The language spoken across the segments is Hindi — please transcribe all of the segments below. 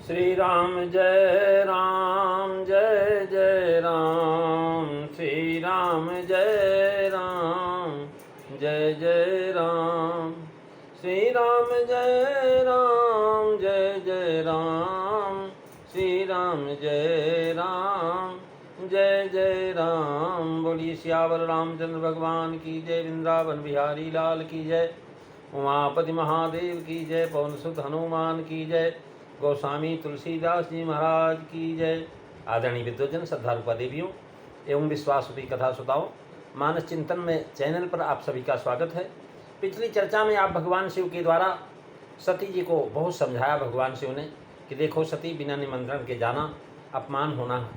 श्री राम जय राम जय जय राम। श्री राम जय राम जय जय राम। श्री राम जय राम जय जय राम। श्री राम जय राम जय जय राम। बोलिए सियावर रामचंद्र भगवान की जय। वृंदावन बिहारी लाल की जय। उमापति महादेव की जय। पवन सुत हनुमान की जय। गोस्वामी तुलसीदास जी महाराज की जय। आदरणीय विद्वजन, श्रद्धालु देवियों एवं विश्वासरूपी कथा सुताओं, मानस चिंतन में चैनल पर आप सभी का स्वागत है। पिछली चर्चा में आप भगवान शिव के द्वारा सती जी को बहुत समझाया भगवान शिव ने कि देखो सती, बिना निमंत्रण के जाना अपमान होना है,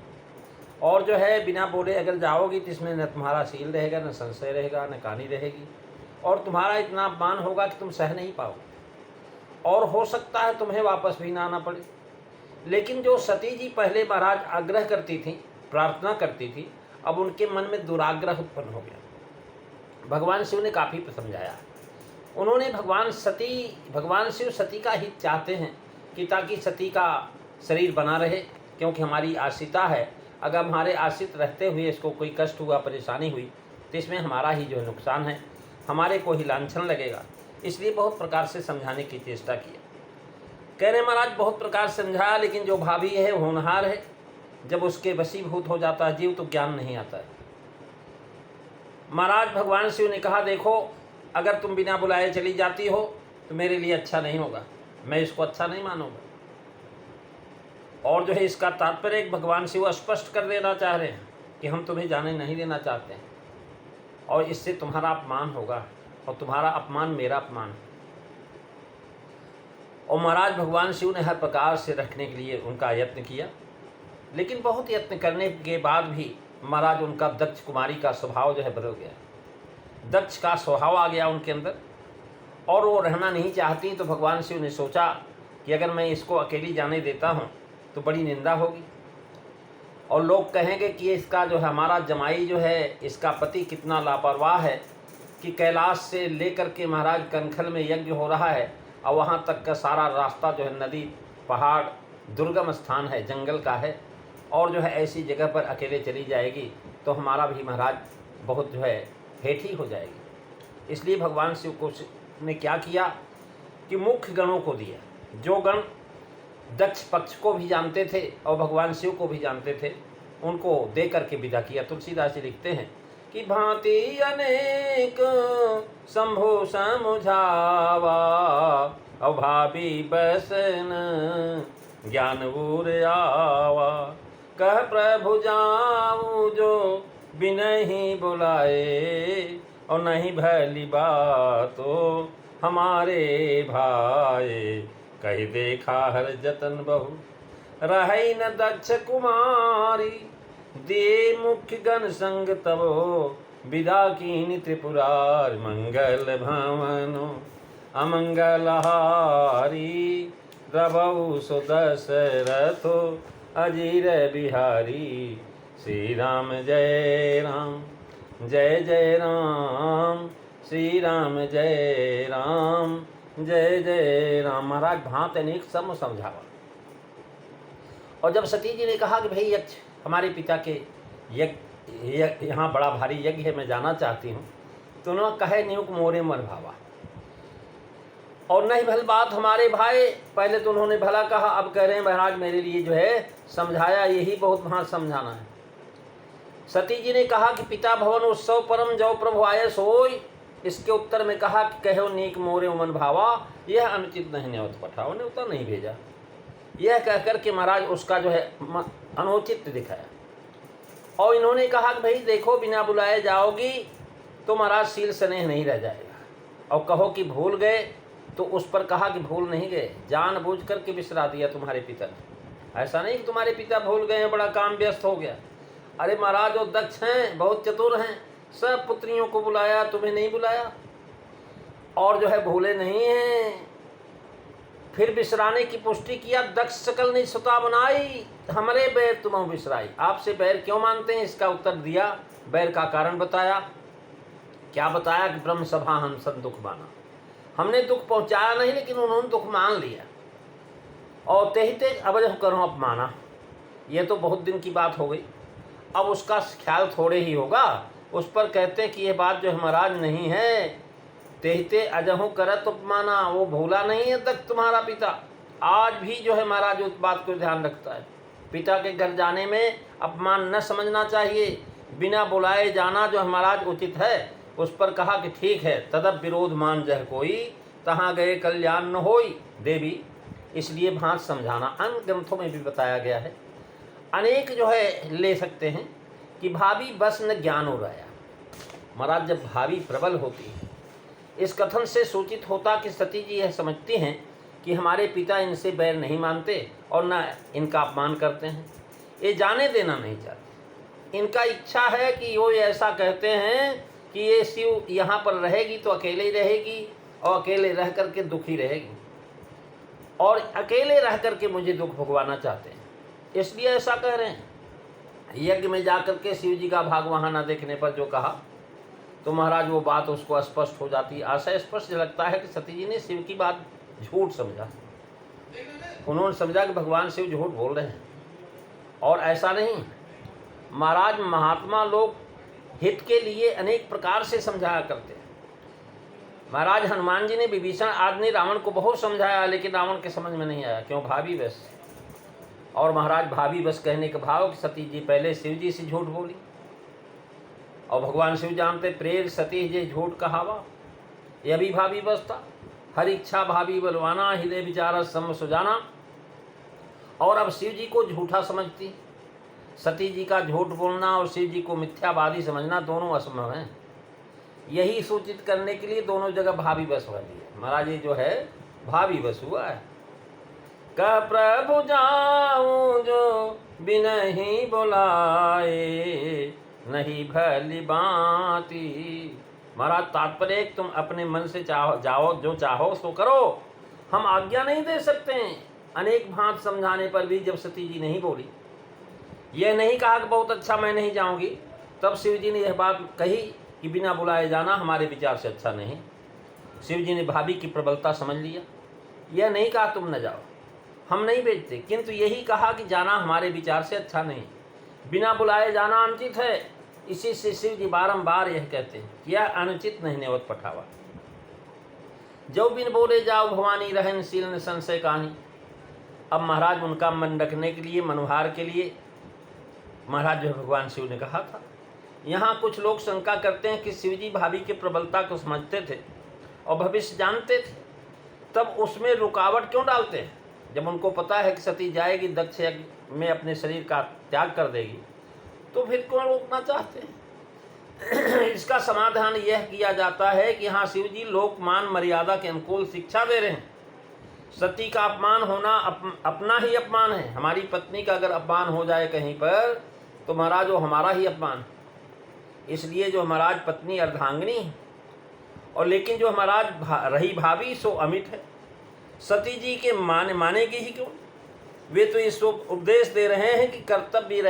और जो है बिना बोले अगर जाओगी तो इसमें न तुम्हारा शील रहेगा, न संशय रहेगा, न कहानी रहेगी, और तुम्हारा इतना अपमान होगा कि तुम सह नहीं पाओगे, और हो सकता है तुम्हें वापस भी ना आना पड़े। लेकिन जो सती जी पहले महाराज आग्रह करती थी, प्रार्थना करती थी, अब उनके मन में दुराग्रह उत्पन्न हो गया। भगवान शिव ने काफ़ी समझाया। उन्होंने भगवान शिव सती का हित चाहते हैं कि ताकि सती का शरीर बना रहे, क्योंकि हमारी आश्रिता है। अगर हमारे आश्रित रहते हुए इसको कोई कष्ट हुआ, परेशानी हुई, तो इसमें हमारा ही जो नुकसान है, हमारे को ही लांछन लगेगा। इसलिए बहुत प्रकार से समझाने की चेष्टा किया। कह रहे महाराज बहुत प्रकार से समझाया, लेकिन जो भाभी है वो होनहार है। जब उसके वशीभूत हो जाता है जीव तो ज्ञान नहीं आता है। महाराज भगवान शिव ने कहा देखो, अगर तुम बिना बुलाए चली जाती हो तो मेरे लिए अच्छा नहीं होगा, मैं इसको अच्छा नहीं मानूंगा। और जो है इसका तात्पर्य भगवान शिव स्पष्ट कर देना चाह रहे हैं कि हम तुम्हें जाने नहीं देना चाहते हैं, और इससे तुम्हारा अपमान होगा, और तुम्हारा अपमान मेरा अपमान है। और महाराज भगवान शिव ने हर प्रकार से रखने के लिए उनका यत्न किया, लेकिन बहुत यत्न करने के बाद भी महाराज उनका दक्ष कुमारी का स्वभाव जो है बदल गया। दक्ष का स्वभाव आ गया उनके अंदर, और वो रहना नहीं चाहती। तो भगवान शिव ने सोचा कि अगर मैं इसको अकेली जाने देता हूँ तो बड़ी निंदा होगी, और लोग कहेंगे कि इसका जो है हमारा जमाई जो है, इसका पति कितना लापरवाह है कि कैलाश से लेकर के महाराज कनखल में यज्ञ हो रहा है, और वहाँ तक का सारा रास्ता जो है नदी, पहाड़, दुर्गम स्थान है, जंगल का है, और जो है ऐसी जगह पर अकेले चली जाएगी तो हमारा भी महाराज बहुत जो है हेठी हो जाएगी। इसलिए भगवान शिव को ने क्या किया कि मुख्य गणों को दिया, जो गण दक्ष पक्ष को भी जानते थे और भगवान शिव को भी जानते थे, उनको दे करके विदा किया। तुलसीदास जी लिखते हैं कि भांति अनेक शंभु समझावा, अभावी बसन ज्ञान उर आवा। कह प्रभु जाऊं जो बिनहि बुलाए, और नहीं भली बातो हमारे भाई। कही देखा हर जतन बहु रही न दक्ष कुमारी, दे मुख्य गण संग तबो विदा कीनि त्रिपुरार। मंगल भवनो अमंगलहारी, रबौ सुदशरथो अजीर बिहारी। श्री राम जय राम जय जय राम। श्री राम जय राम जय जय राम। महाराज भांत अनेक सम समझावा। और जब सती जी ने कहा कि भाई यक्ष हमारे पिता के यज्ञ, यहाँ बड़ा भारी यज्ञ है, मैं जाना चाहती हूँ, तो उन्होंने कहे न्यूक मोरे मन भावा, और नहीं भल बात हमारे भाई। पहले तो उन्होंने भला कहा, अब कह रहे हैं महाराज मेरे लिए जो है समझाया, यही बहुत महान समझाना है। सती जी ने कहा कि पिता भवन उत्सव परम जो प्रभु आय सोई। इसके उत्तर में कहा कि कहो नीक मोरे मन भावा, यह अनुचित नहीं न्योत पठाओ, ने उतना नहीं भेजा। यह कहकर के महाराज उसका जो है अनुचित दिखाया। और इन्होंने कहा कि भाई देखो, बिना बुलाए जाओगी तो महाराज शील स्नेह नहीं रह जाएगा, और कहो कि भूल गए तो उस पर कहा कि भूल नहीं गए, जानबूझ करके बिसरा दिया तुम्हारे पिता ने। ऐसा नहीं कि तुम्हारे पिता भूल गए हैं, बड़ा काम व्यस्त हो गया। अरे महाराज वो दक्ष हैं, बहुत चतुर हैं, सब पुत्रियों को बुलाया, तुम्हें नहीं बुलाया, और जो है भूले नहीं हैं। फिर बिसराने की पुष्टि किया। दक्ष सकल ने सुता बनाई, हमरे बैर तुम बिसराई। आपसे बैर क्यों मानते हैं, इसका उत्तर दिया, बैर का कारण बताया। क्या बताया कि ब्रह्म सभा हम सब दुख माना, हमने दुख पहुंचाया नहीं, लेकिन उन्होंने दुख मान लिया। और तेहिते अब जब करो अपमाना, ये तो बहुत दिन की बात हो गई, अब उसका ख्याल थोड़े ही होगा। उस पर कहते कि ये बात जो है महाराज नहीं है, तेहिते अजहु करत उपमाना, वो भूला नहीं है तक तुम्हारा पिता, आज भी जो है महाराज उस बात को ध्यान रखता है। पिता के घर जाने में अपमान न समझना चाहिए, बिना बुलाए जाना जो महाराज उचित है। उस पर कहा कि ठीक है, तदप विरोध मान जह कोई, तहाँ गए कल्याण न होई देवी। इसलिए भांत समझाना अन्य ग्रंथों में भी बताया गया है। अनेक जो है ले सकते हैं कि भाभी बस न ज्ञान हो रहा। महाराज जब भाभी प्रबल होती है, इस कथन से सूचित होता कि सती जी यह समझती हैं कि हमारे पिता इनसे बैर नहीं मानते और न इनका अपमान करते हैं, ये जाने देना नहीं चाहते। इनका इच्छा है कि वो ऐसा कहते हैं कि ये शिव यहाँ पर रहेगी तो अकेले ही रहेगी और अकेले रह करके दुखी रहेगी, और अकेले रह करके मुझे दुख भुगवाना चाहते हैं, इसलिए ऐसा कह रहे हैं। यज्ञ में जाकर के शिव जी का भाग वहाँ न देखने पर जो कहा, तो महाराज वो बात उसको स्पष्ट हो जाती। आशा स्पष्ट लगता है कि सती जी ने शिव की बात झूठ समझा। उन्होंने समझा कि भगवान शिव झूठ बोल रहे हैं, और ऐसा नहीं। महाराज महात्मा लोग हित के लिए अनेक प्रकार से समझाया करते हैं। महाराज हनुमान जी ने, विभीषण आदि ने रावण को बहुत समझाया, लेकिन रावण के समझ में नहीं आया। क्यों? भाभी बस। और महाराज भाभी बस कहने के भाव कि सती जी पहले शिव जी से झूठ बोली, और भगवान शिव जानते प्रेर सती जी झूठ कहावा, यह भी भाभी बस था। हर इच्छा भाभी बलवाना, हृदय विचार सम सुजाना। और अब शिव जी को झूठा समझती। सती जी का झूठ बोलना और शिव जी को मिथ्यावादी समझना दोनों असंभव हैं। यही सूचित करने के लिए दोनों जगह भाभी बस वाली है। महाराज ये जो है भाभी बस हुआ है। कह प्रभु जाऊं जो बिनहि बुलाए, नहीं भली बाती। महाराज तात्पर्य, तुम अपने मन से चाहो, जाओ जो चाहो सो करो, हम आज्ञा नहीं दे सकते हैं। अनेक भांत समझाने पर भी जब सती जी नहीं बोली, यह नहीं कहा कि बहुत अच्छा मैं नहीं जाऊंगी, तब शिव जी ने यह बात कही कि बिना बुलाए जाना हमारे विचार से अच्छा नहीं। शिव जी ने भाभी की प्रबलता समझ लिया। यह नहीं कहा तुम न जाओ, हम नहीं भेजते, किंतु यही कहा कि जाना हमारे विचार से अच्छा नहीं, बिना बुलाए जाना अनुचित है। इसी से शिव जी बारंबार यह कहते हैं कि यह अनुचित नहीं नेवत पठावा। जो बिन बोले जाओ भवानी, रहन शील संशय कहानी। अब महाराज उनका मन रखने के लिए, मनोहार के लिए महाराज जो भगवान शिव ने कहा था। यहाँ कुछ लोग शंका करते हैं कि शिव जी भाभी की प्रबलता को समझते थे और भविष्य जानते थे, तब उसमें रुकावट क्यों डालते हैं? जब उनको पता है कि सती जाएगी दक्ष यज्ञ में अपने शरीर का त्याग कर देगी, तो फिर क्यों रोकना चाहते हैं? इसका समाधान यह किया जाता है कि हाँ, शिव जी लोकमान मर्यादा के अनुकूल शिक्षा दे रहे हैं। सती का अपमान होना अपना ही अपमान है। हमारी पत्नी का अगर अपमान हो जाए कहीं पर, तो महाराज वो हमारा ही अपमान है। इसलिए जो महाराज पत्नी अर्धांगिनी है, और लेकिन जो महाराज रही भाभी सो अमिट है। सती जी के मानेगी ही क्यों? वे तो इस उपदेश दे रहे हैं कि कर्तव्य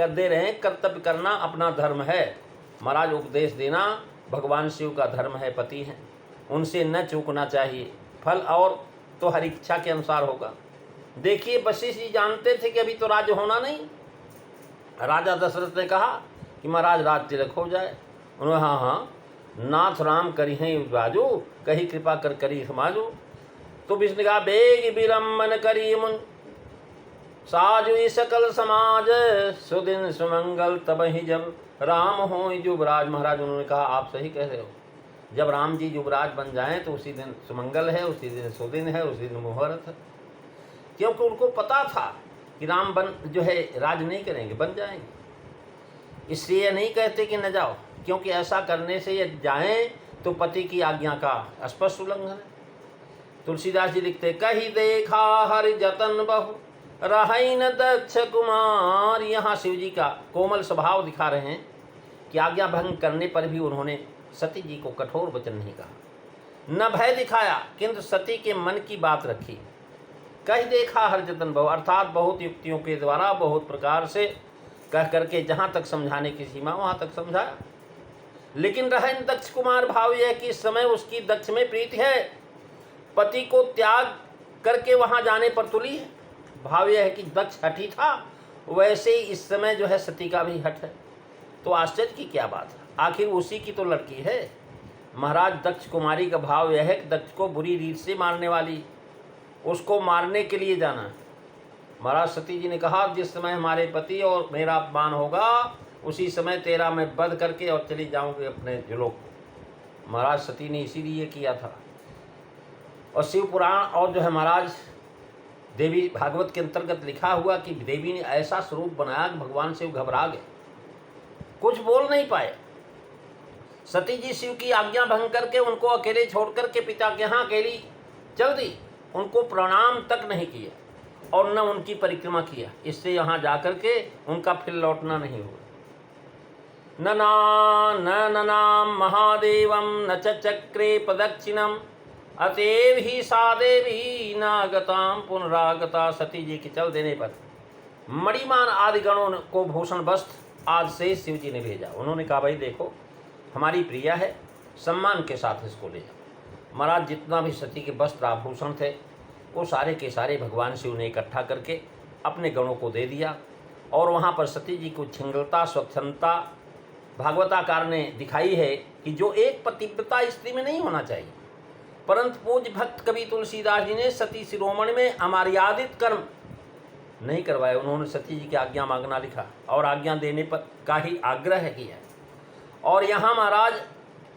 दे रहे हैं, कर्तव्य करना अपना धर्म है। महाराज उपदेश देना भगवान शिव का धर्म है, पति हैं, उनसे न चूकना चाहिए। फल और तो हर इच्छा के अनुसार होगा। देखिए वशिष्ठ जी जानते थे कि अभी तो राज्य होना नहीं। राजा दशरथ ने कहा कि महाराज राज तिलक हो जाए। उन्होंने हाँ हाँ नाथ राम करी हैं राजू, कही कृपा कर करी समाजो। तो विष्णु कहा बेग विलंबन करी मुन, साजु सकल समाज, सुदिन सुमंगल तब ही जब राम हो युवराज। महाराज उन्होंने कहा आप सही कह रहे हो, जब राम जी युवराज बन जाएं तो उसी दिन सुमंगल है, उसी दिन सुदिन है, उसी दिन मुहूर्त है। क्योंकि उनको पता था कि राम जो है राज नहीं करेंगे, बन जाएंगे। इसलिए नहीं कहते कि न जाओ, क्योंकि ऐसा करने से ये जाएं तो पति की आज्ञा का स्पष्ट उल्लंघन है। तुलसीदास जी लिखते कही देखा हरि जतन बहु, रही न दक्ष कुमार। यहाँ शिव जी का कोमल स्वभाव दिखा रहे हैं कि आज्ञा भंग करने पर भी उन्होंने सती जी को कठोर वचन नहीं कहा, न भय दिखाया, किंतु सती के मन की बात रखी। कही देखा हर जतन बहु, अर्थात बहुत युक्तियों के द्वारा, बहुत प्रकार से कह करके जहाँ तक समझाने की सीमा वहाँ तक समझाया। लेकिन रहे दक्ष कुमार, भाव यह कि इस समय उसकी दक्ष में प्रीति है, पति को त्याग करके वहाँ जाने पर तुली है। भाव यह है कि दक्ष हठी था, वैसे ही इस समय जो है सती का भी हठ है। तो आश्चर्य की क्या बात है, आखिर उसी की तो लड़की है। महाराज दक्ष कुमारी का भाव यह है कि दक्ष को बुरी रीत से मारने वाली, उसको मारने के लिए जाना है। महाराज सती जी ने कहा जिस समय हमारे पति और मेरा अपमान होगा उसी समय तेरा मैं वध करके और चली जाऊंगी अपने जुलोक को। महाराज सती ने इसीलिए किया था। और शिव पुराण और जो है महाराज देवी भागवत के अंतर्गत लिखा हुआ कि देवी ने ऐसा स्वरूप बनाया कि भगवान शिव घबरा गए, कुछ बोल नहीं पाए। सती जी शिव की आज्ञा भंग करके उनको अकेले छोड़ करके पिता के यहाँ अकेली चल दी, उनको प्रणाम तक नहीं किया और न उनकी परिक्रमा किया। इससे यहाँ जाकर के उनका फिर लौटना नहीं हुआ। न ननाम महादेवम न चक्रे प्रदक्षिणम अतएव ही सा देवी नागताम पुनरागता। सती जी के चल देने पर मणिमान आदि गणों को भूषण वस्त्र आज से शिव जी ने भेजा। उन्होंने कहा भाई देखो हमारी प्रिया है, सम्मान के साथ इसको ले जाओ। महाराज जितना भी सती के वस्त्र आभूषण थे वो सारे के सारे भगवान शिव ने इकट्ठा करके अपने गणों को दे दिया। और वहाँ पर सती जी को छिंगलता स्वच्छंदता भागवताकार ने दिखाई है कि जो एक पतिव्रता स्त्री में नहीं होना चाहिए, परंतु पूज्य भक्त कवि तुलसीदास जी ने सती शिरोमणि में अमर्यादित कर्म नहीं करवाए। उन्होंने सती जी की आज्ञा मांगना लिखा और आज्ञा देने पर का ही आग्रह किया। और यहाँ महाराज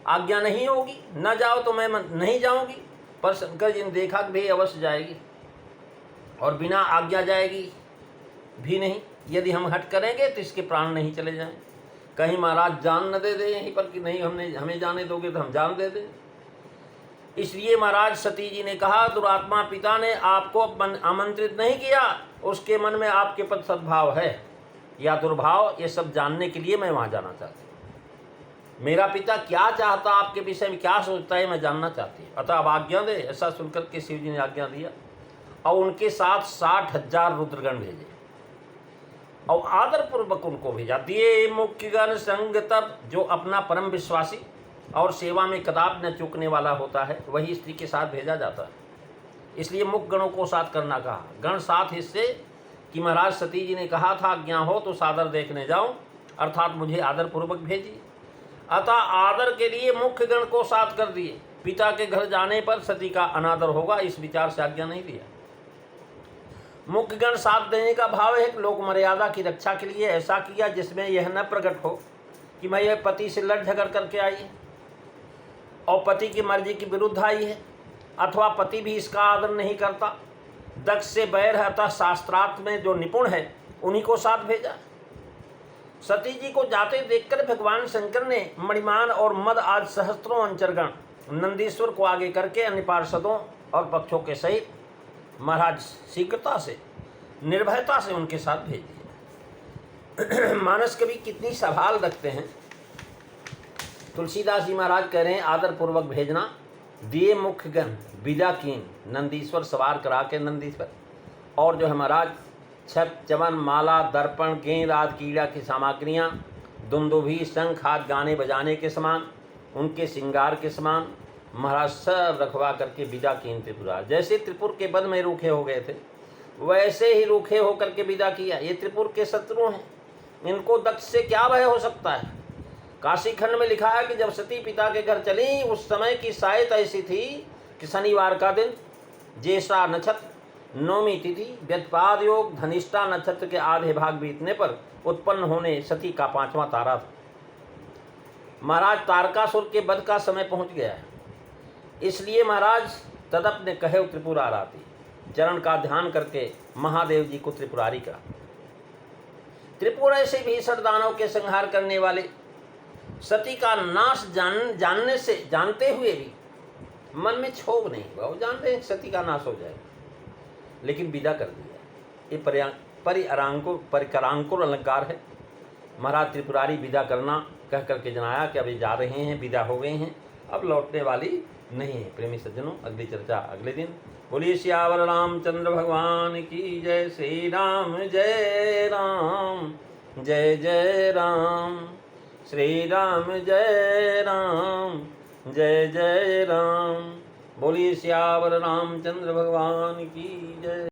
आज्ञा नहीं होगी, न जाओ तो मैं नहीं जाऊंगी, पर शंकर जी ने देखा कि भाई अवश्य जाएगी और बिना आज्ञा जाएगी भी नहीं। यदि हम हट करेंगे तो इसके प्राण नहीं चले जाएं। कहीं महाराज जान न दे दे यहीं पर कि नहीं हमें जाने दोगे तो हम जान दे दें। इसलिए महाराज सती जी ने कहा दुरात्मा पिता ने आपको आमंत्रित नहीं किया, उसके मन में आपके प्रति सद्भाव है या दुर्भाव, ये सब जानने के लिए मैं वहाँ जाना चाहती हूँ। मेरा पिता क्या चाहता, आपके विषय में क्या सोचता है, मैं जानना चाहती हूँ। अतः अब आज्ञा दे। ऐसा सुनकर के शिव जी ने आज्ञा दिया और उनके साथ 60,000 रुद्रगण भेजे और आदरपूर्वक उनको भेजा दिए। मुख्यगण संग तब, जो अपना परम विश्वासी और सेवा में कदाप न चूकने वाला होता है वही स्त्री के साथ भेजा जाता है। इसलिए मुख्य गणों को साथ करना कहा। गण साथ इससे कि महाराज सती जी ने कहा था आज्ञा हो तो सादर देखने जाऊं, अर्थात मुझे आदरपूर्वक भेजिए। अतः आदर के लिए मुख्य गण को साथ कर दिए। पिता के घर जाने पर सती का अनादर होगा, इस विचार से आज्ञा नहीं दिया। मुख्य गण साथ देने का भाव है कि लोक मर्यादा की रक्षा के लिए ऐसा किया जिसमें यह न प्रकट हो कि मैं यह पति से लड़ झगड़ करके आई है और पति की मर्जी के विरुद्ध आई है, अथवा पति भी इसका आदर नहीं करता। दक्ष से बैर है, अतः शास्त्रार्थ में जो निपुण है उन्हीं को साथ भेजा। सती जी को जाते देखकर भगवान शंकर ने मणिमान और मद आज सहस्त्रों अंचरगण नंदीश्वर को आगे करके अन्य पार्षदों और पक्षों के सहित महाराज शीघ्रता से निर्भयता से उनके साथ भेज दिया। मानस कवि कितनी सवाल रखते हैं। तुलसीदास जी महाराज कह रहे हैं आदरपूर्वक भेजना। दिए मुख्य गण विदा कीन, नंदीश्वर सवार करा के नंदीश्वर, और जो है महाराज छत चवन माला दर्पण गेंद आदि कीड़ा की सामग्रियाँ, दुंदुभी शंख आदि गाने बजाने के समान, उनके श्रृंगार के समान महाराज सब रखवा करके विदा कीन त्रिपुरार। जैसे त्रिपुर के बद में रूखे हो गए थे वैसे ही रूखे होकर के विदा किया। ये त्रिपुर के शत्रु हैं, इनको दक्ष से क्या भय हो सकता है। काशी खंड में लिखा है कि जब सती पिता के घर चली उस समय की सायत ऐसी थी कि शनिवार का दिन, ज्येष्ठा नक्षत्र, नौमी तिथि, व्यतपाद योग, धनिष्ठा नक्षत्र के आधे भाग बीतने पर उत्पन्न होने सती का 5वां तारा था। महाराज तारकासुर के वध का समय पहुंच गया है, इसलिए महाराज तदप ने कहे त्रिपुराराती, चरण का ध्यान करके महादेव जी को त्रिपुरारी कहा। त्रिपुर ऐसे भीषण दानव के संहार करने वाले, सती का नाश जानने से जानते हुए भी मन में क्षोभ नहीं हुआ। वो जानते हैं सती का नाश हो जाएगा, लेकिन विदा कर दिया। ये परिकरांकुर अलंकार है। महाराज त्रिपुरारी विदा करना कह करके जनाया कि अभी जा रहे हैं, विदा हो गए हैं, अब लौटने वाली नहीं है। प्रेमी सज्जनों, अगली चर्चा अगले दिन। बोलिए सियावर रामचंद्र भगवान की जय। श्री राम जय राम, जय जय राम। श्री राम जय राम, जय जय राम। बोलिए सियावर रामचंद्र भगवान की जय।